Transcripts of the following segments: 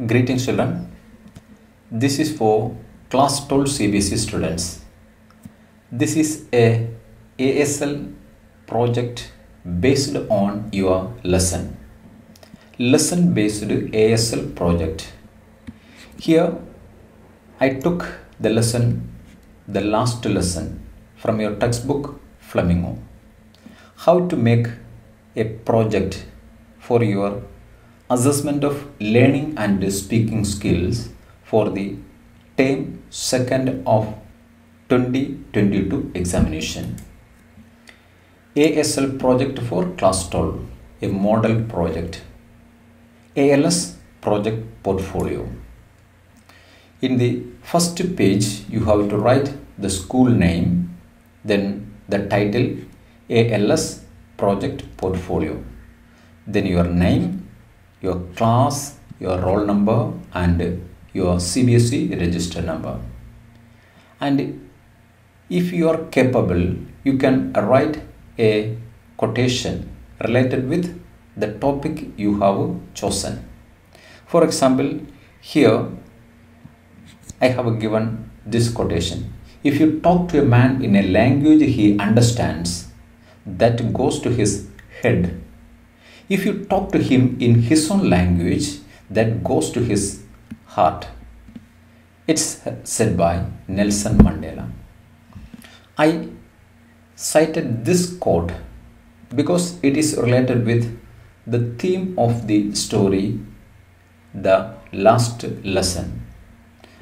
Greetings children, this is for class 12 Cbse students. This is a ASL project based on your lesson based ASL project. Here I took the last lesson from your textbook Flamingo. How to make a project for your assessment of learning and speaking skills for the term 2nd of 2022 examination. ASL project for class 12, a model project. ALS project portfolio. In the first page, you have to write the school name, then the title ALS project portfolio, then your name, your class, your roll number and your Cbse register number. And if you are capable, you can write a quotation related with the topic you have chosen. For example, here I have given this quotation. If you talk to a man in a language he understands, that goes to his head. If you talk to him in his own language, that goes to his heart. It's said by Nelson Mandela. I cited this quote because it is related with the theme of the story, the last lesson,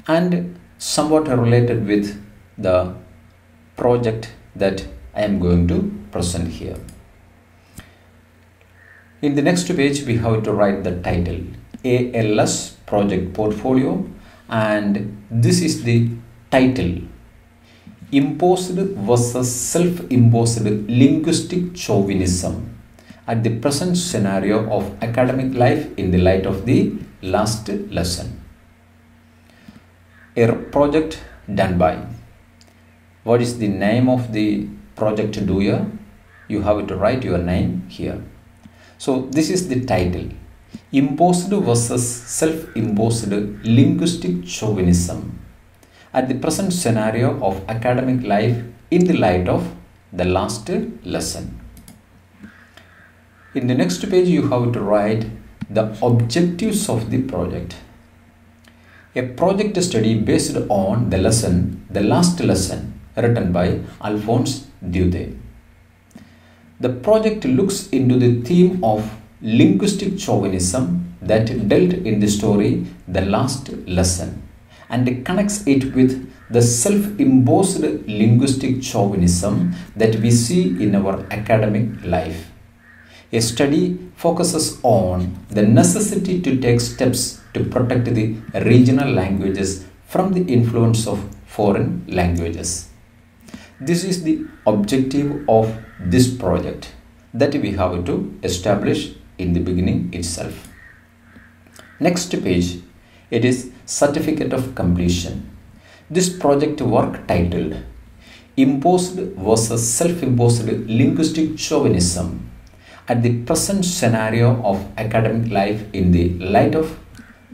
and somewhat related with the project that I am going to present here. In the next page, we have to write the title ALS project portfolio, and this is the title: Imposed versus self-imposed linguistic chauvinism at the present scenario of academic life in the light of the last lesson. A project done by. What is the name of the project doer? You have to write your name here. So this is the title: Imposed versus self-imposed linguistic chauvinism at the present scenario of academic life in the light of the last lesson. In the next page, you have to write the objectives of the project. A project study based on the last lesson, written by Alphonse Daudet. The project looks into the theme of linguistic chauvinism that dealt in the story The Last Lesson, and connects it with the self-imposed linguistic chauvinism that we see in our academic life. A study focuses on the necessity to take steps to protect the regional languages from the influence of foreign languages. This is the objective of this project that we have to establish in the beginning itself. Next page, it is certificate of completion. This project work titled Imposed versus self-imposed linguistic chauvinism at the present scenario of academic life in the light of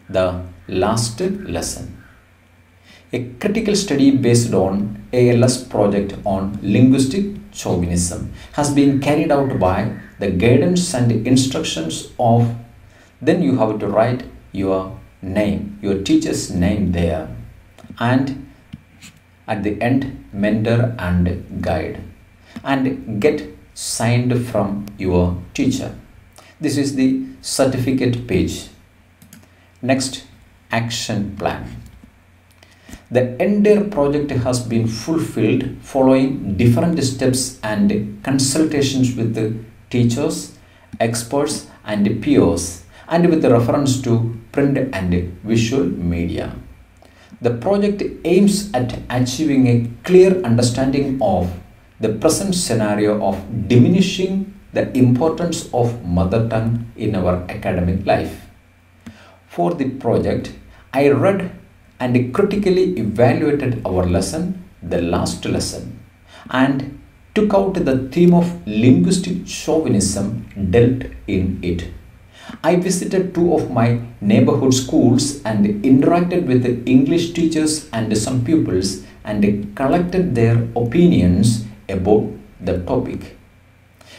the last lesson. A critical study based on ALS project on linguistic chauvinism has been carried out by the guidance and instructions of. Then you have to write your name, your teacher's name there, and at the end, mentor and guide, and get signed from your teacher. This is the certificate page. Next, action plan. The entire project has been fulfilled following different steps and consultations with the teachers, experts and peers, and with reference to print and visual media. The project aims at achieving a clear understanding of the present scenario of diminishing the importance of mother tongue in our academic life. For the project, I read and critically evaluated our lesson, the last lesson, and took out the theme of linguistic chauvinism dealt in it. I visited two of my neighborhood schools and interacted with the English teachers and some pupils and collected their opinions about the topic.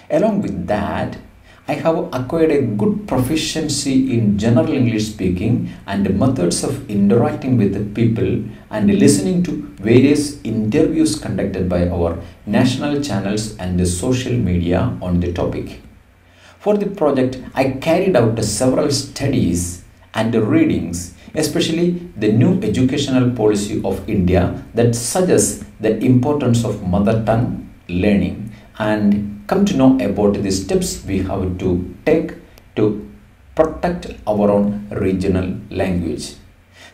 Along with that, I have acquired a good proficiency in general English speaking and methods of interacting with the people and listening to various interviews conducted by our national channels and the social media on the topic. For the project, I carried out several studies and readings, especially the new educational policy of India that suggests the importance of mother tongue learning, and come to know about the steps we have to take to protect our own regional language.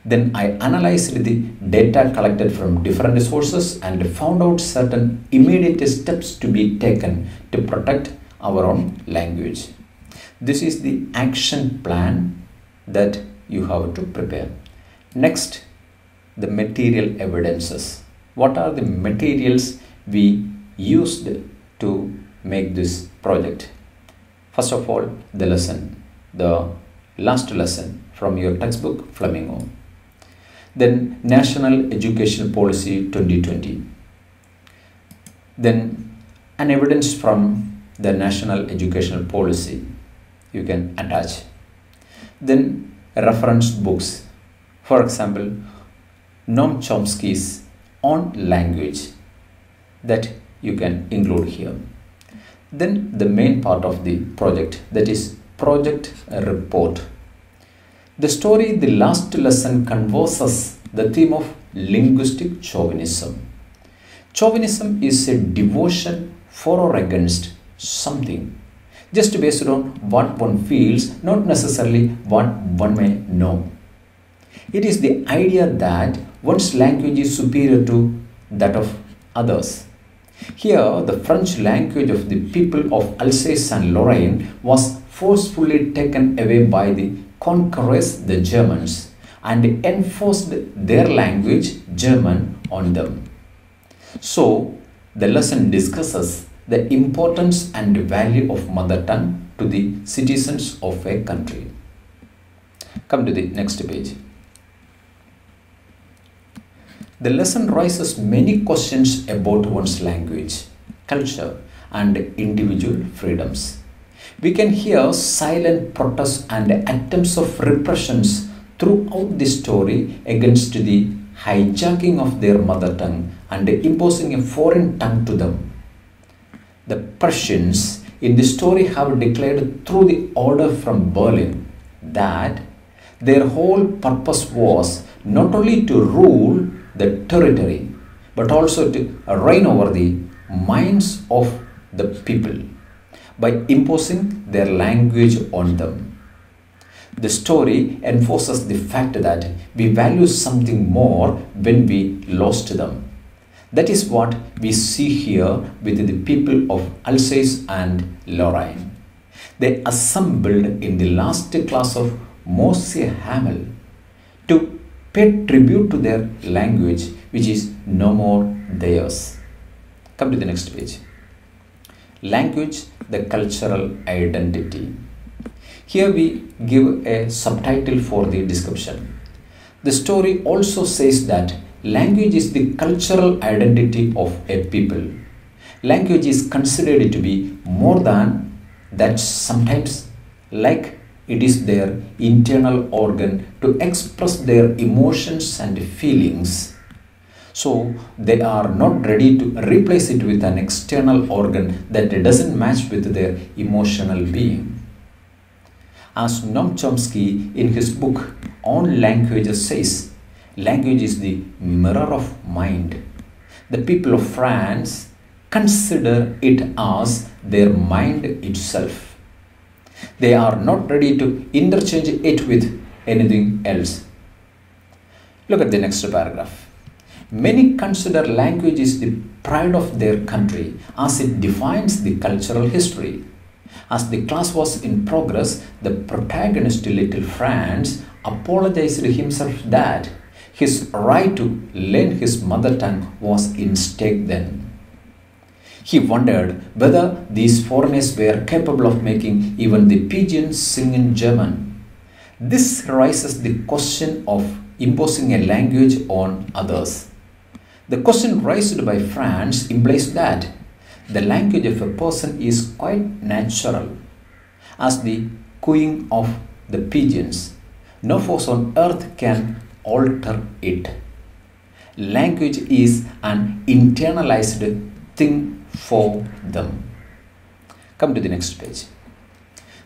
Then I analyzed the data collected from different sources and found out certain immediate steps to be taken to protect our own language. This is the action plan that you have to prepare. Next, the material evidences. What are the materials we used to make this project? First of all, the lesson, the last lesson from your textbook Flamingo. Then National Education Policy 2020. Then an evidence from the National Educational Policy you can attach. Then reference books, for example Noam Chomsky's On Language, that you can include here. Then the main part of the project, that is project report. The story, the last lesson, converses the theme of linguistic chauvinism. Chauvinism is a devotion for or against something, just based on what one feels, not necessarily what one may know. It is the idea that one's language is superior to that of others. Here, the French language of the people of Alsace and Lorraine was forcefully taken away by the conquerors, the Germans, and enforced their language, German, on them. So, the lesson discusses the importance and value of mother tongue to the citizens of a country. Come to the next page. The lesson raises many questions about one's language, culture, and individual freedoms. We can hear silent protests and attempts of repressions throughout the story against the hijacking of their mother tongue and imposing a foreign tongue to them. The Prussians in the story have declared through the order from Berlin that their whole purpose was not only to rule the territory but also to reign over the minds of the people by imposing their language on them. The story enforces the fact that we value something more when we lost them. That is what we see here with the people of Alsace and Lorraine. They assembled in the last class of Moshe Hamel to pay tribute to their language, which is no more theirs. Come to the next page. Language, the cultural identity. Here we give a subtitle for the description. The story also says that language is the cultural identity of a people. Language is considered to be more than that, sometimes like it is their internal organ to express their emotions and feelings. So they are not ready to replace it with an external organ that doesn't match with their emotional being. As Noam Chomsky in his book On Language says, language is the mirror of mind. The people of France consider it as their mind itself. They are not ready to interchange it with anything else. Look at the next paragraph. Many consider language is the pride of their country as it defines the cultural history. As the class was in progress, the protagonist, little Franz, apologized to himself that his right to learn his mother tongue was in stake then. He wondered whether these foreigners were capable of making even the pigeons sing in German. This raises the question of imposing a language on others. The question raised by France implies that the language of a person is quite natural, as the cooing of the pigeons. No force on earth can alter it. Language is an internalized thing for them. Come to the next page.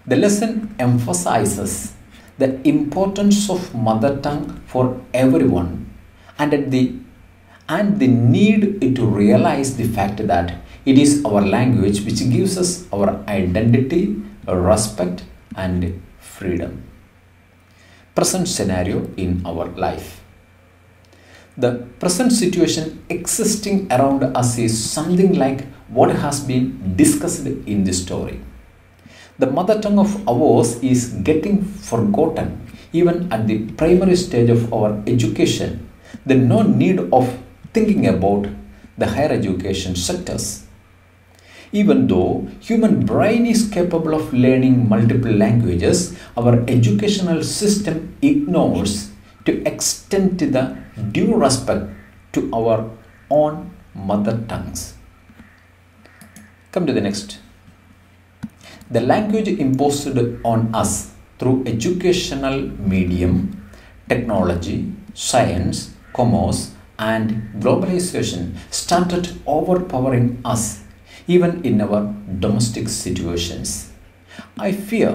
The lesson emphasizes the importance of mother tongue for everyone and the need to realize the fact that it is our language which gives us our identity, respect and freedom. Present scenario in our life. The present situation existing around us is something like what has been discussed in this story. The mother tongue of ours is getting forgotten even at the primary stage of our education. There is no need of thinking about the higher education sectors. Even though human brain is capable of learning multiple languages, our educational system ignores to extend the due respect to our own mother tongues. Come to the next. The language imposed on us through educational medium, technology, science, commerce and globalization started overpowering us even in our domestic situations. I fear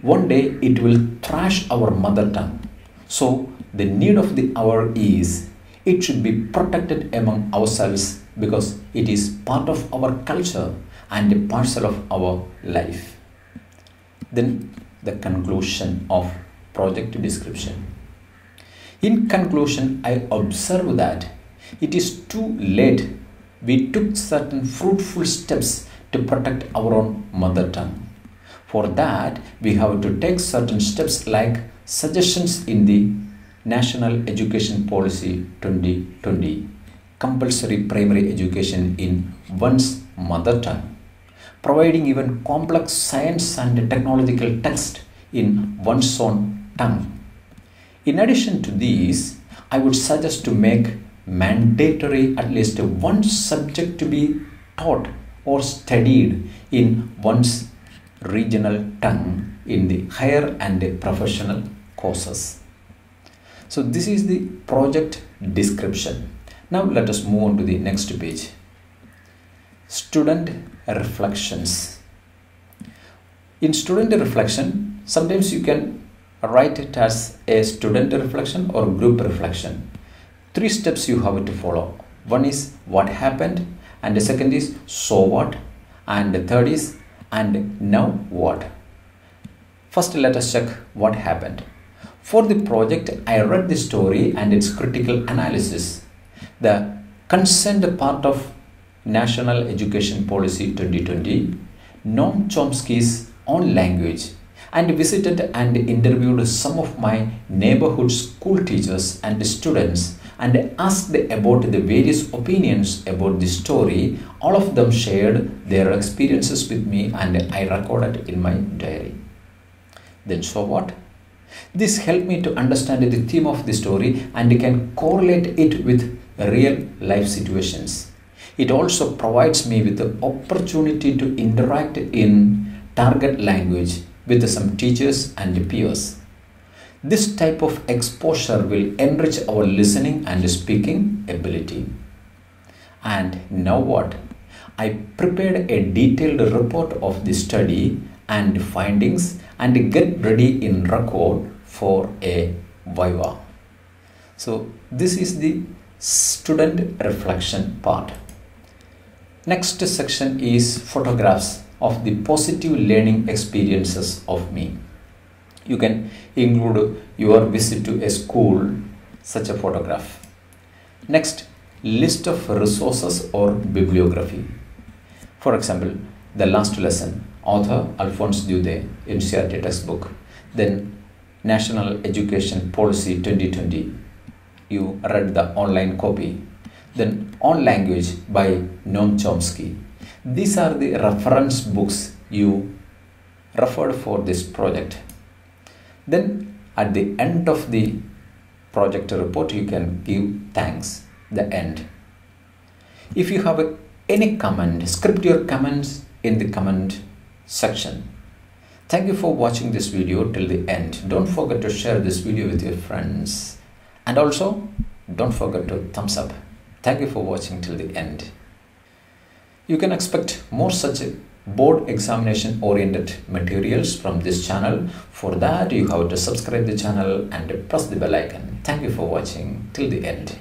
one day it will thrash our mother tongue. So the need of the hour is it should be protected among ourselves because it is part of our culture and a parcel of our life. Then the conclusion of project description. In conclusion, I observe that it is too late. We took certain fruitful steps to protect our own mother tongue. For that, we have to take certain steps like suggestions in the National Education Policy 2020, compulsory primary education in one's mother tongue, providing even complex science and technological text in one's own tongue. In addition to these, I would suggest to make mandatory at least one subject to be taught or studied in one's regional tongue in the higher and professional courses. So this is the project description. Now let us move on to the next page. Student reflections. In student reflection, sometimes you can write it as a student reflection or group reflection. 3 steps you have to follow. One is what happened, and the second is so what, and the third is and now what. First let us check what happened. For the project, I read the story and its critical analysis. The concerned part of National Education Policy 2020, Noam Chomsky's own language, and visited and interviewed some of my neighborhood school teachers and students and asked about the various opinions about the story. All of them shared their experiences with me and I recorded in my diary. Then so what? This helped me to understand the theme of the story and can correlate it with real life situations. It also provides me with the opportunity to interact in target language with some teachers and peers. This type of exposure will enrich our listening and speaking ability. And now what? I prepared a detailed report of the study and findings and get ready in record for a viva. So this is the student reflection part. Next section is photographs of the positive learning experiences of me. You can include your visit to a school, such a photograph. Next, list of resources or bibliography. For example, the last lesson, author Alphonse Daudet, NCERT textbook. Then National Education Policy 2020. You read the online copy. Then On Language by Noam Chomsky. These are the reference books you referred for this project. Then at the end of the project report, you can give thanks, the end. If you have any comment, script your comments in the comment section. Thank you for watching this video till the end. Don't forget to share this video with your friends. And also, don't forget to thumbs up. Thank you for watching till the end. You can expect more such board examination oriented materials from this channel. For that, you have to subscribe the channel and press the bell icon. Thank you for watching till the end.